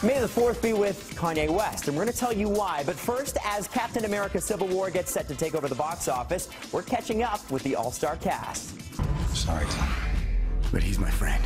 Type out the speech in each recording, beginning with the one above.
May the 4th be with Kanye West, and we're going to tell you why. But first, as Captain America Civil War gets set to take over the box office, we're catching up with the all-star cast. Sorry, Tom, but he's my friend.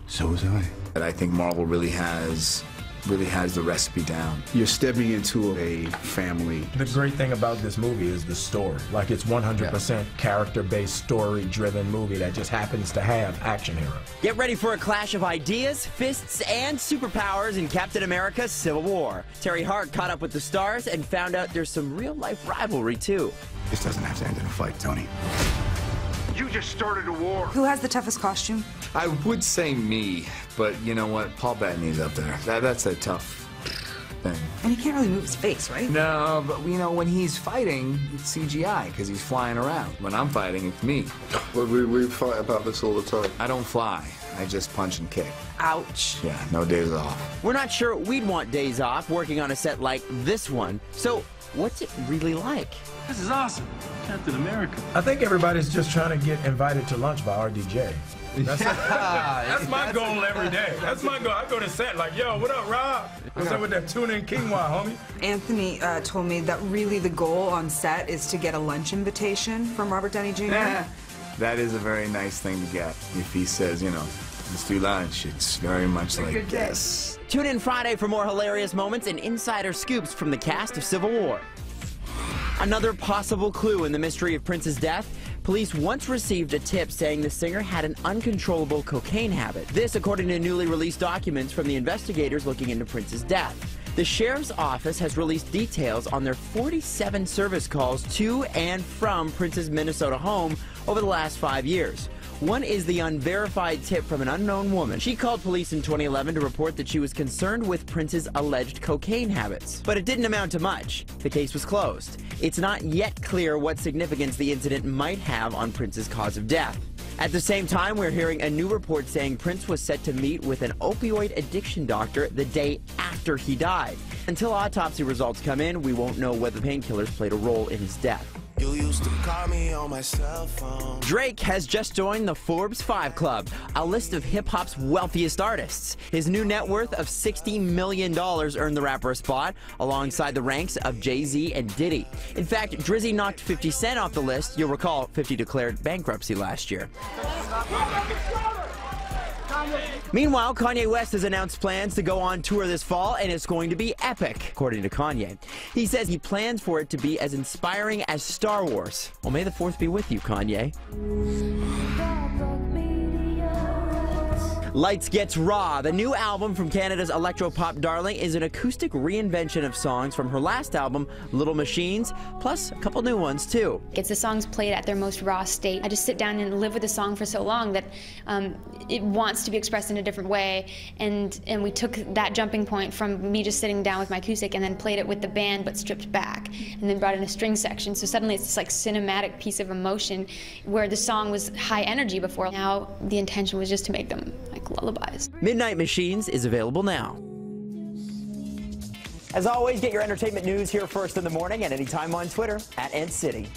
So was I. And I think Marvel really has the recipe down. You're stepping into a family. The great thing about this movie is the story. Like, it's 100% character-based, story-driven movie that just happens to have action heroes. Get ready for a clash of ideas, fists, and superpowers in Captain America Civil War. Terry Hart caught up with the stars and found out there's some real-life rivalry, too. This doesn't have to end in a fight, Tony. You just started a war. Who has the toughest costume? I would say me, but you know what? Paul Bettany's up there. That's a tough thing. And he can't really move his face, right? No, but you know, when he's fighting, it's CGI because he's flying around. When I'm fighting, it's me. Well, we fight about this all the time. I don't fly. I just punch and kick. Ouch. Yeah, no days off. We're not sure we'd want days off working on a set like this one. So, what's it really like? This is awesome. Captain America. I think everybody's just trying to get invited to lunch by RDJ. That's my goal every day. That's my goal. I go to set like, yo, what up, Rob? What's up with that tuna and quinoa, homie? Anthony told me that really the goal on set is to get a lunch invitation from Robert Downey Jr. That is a very nice thing to get. If he says, you know, let's do lunch, it's very much like this. Tune in Friday for more hilarious moments and insider scoops from the cast of Civil War. Another possible clue in the mystery of Prince's death. Police once received a tip saying the singer had an uncontrollable cocaine habit. This, according to newly released documents from the investigators looking into Prince's death. The sheriff's office has released details on their 47 service calls to and from Prince's Minnesota home over the last 5 years. One is the unverified tip from an unknown woman. She called police in 2011 to report that she was concerned with Prince's alleged cocaine habits. But it didn't amount to much. The case was closed. It's not yet clear what significance the incident might have on Prince's cause of death. At the same time, we're hearing a new report saying Prince was set to meet with an opioid addiction doctor the day after he died. Until autopsy results come in, we won't know whether painkillers played a role in his death. You used to call me on my cell phone. Drake has just joined the Forbes 5 Club, a list of hip-hop's wealthiest artists. His new net worth of $60 million earned the rapper a spot alongside the ranks of Jay-Z and Diddy. In fact, Drizzy knocked 50 Cent off the list. You'll recall 50 declared bankruptcy last year. Meanwhile, Kanye West has announced plans to go on tour this fall, and it's going to be epic, according to Kanye. He says he plans for it to be as inspiring as Star Wars. Well, may the 4th be with you, Kanye. Lights Gets Raw, the new album from Canada's electro-pop darling, is an acoustic reinvention of songs from her last album, Little Machines, plus a couple new ones, too. It's the songs played at their most raw state. I just sit down and live with the song for so long that it wants to be expressed in a different way, and we took that jumping point from me just sitting down with my acoustic and then played it with the band but stripped back, and then brought in a string section, so suddenly it's this like cinematic piece of emotion where the song was high energy before. Now the intention was just to make them like lullabies. Midnight Machines is available now. As always, get your entertainment news here first in the morning and anytime on Twitter @NCity.